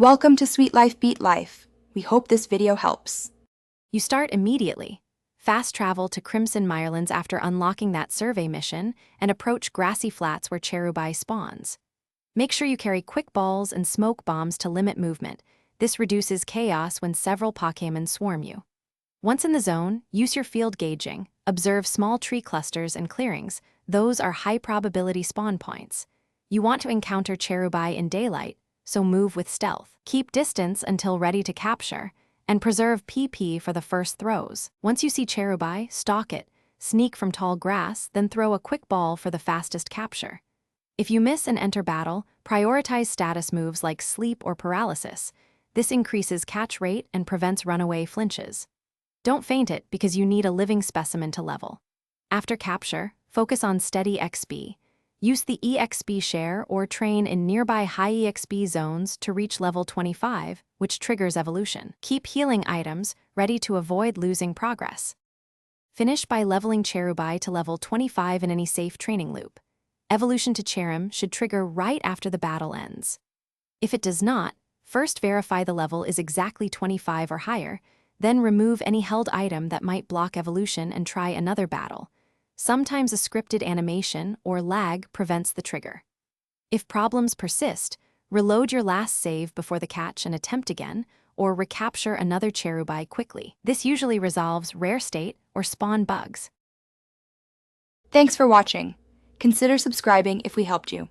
Welcome to Sweet Life Beat Life. We hope this video helps. You start immediately. Fast travel to Crimson Mirelands after unlocking that survey mission and approach grassy flats where Cherubai spawns. Make sure you carry quick balls and smoke bombs to limit movement. This reduces chaos when several Pokémon swarm you. Once in the zone, use your field gauging. Observe small tree clusters and clearings. Those are high-probability spawn points. You want to encounter Cherubai in daylight, so move with stealth. Keep distance until ready to capture, and preserve PP for the first throws. Once you see Cherubai, stalk it, sneak from tall grass, then throw a quick ball for the fastest capture. If you miss and enter battle, prioritize status moves like sleep or paralysis. This increases catch rate and prevents runaway flinches. Don't feint it because you need a living specimen to level. After capture, focus on steady XP. Use the EXP share or train in nearby high EXP zones to reach level 25, which triggers evolution. Keep healing items ready to avoid losing progress. Finish by leveling Cherubai to level 25 in any safe training loop. Evolution to Cherrim should trigger right after the battle ends. If it does not, first verify the level is exactly 25 or higher, then remove any held item that might block evolution and try another battle. Sometimes a scripted animation or lag prevents the trigger. If problems persist, reload your last save before the catch and attempt again, or recapture another Cherubai quickly. This usually resolves rare state or spawn bugs. Thanks for watching. Consider subscribing if we helped you.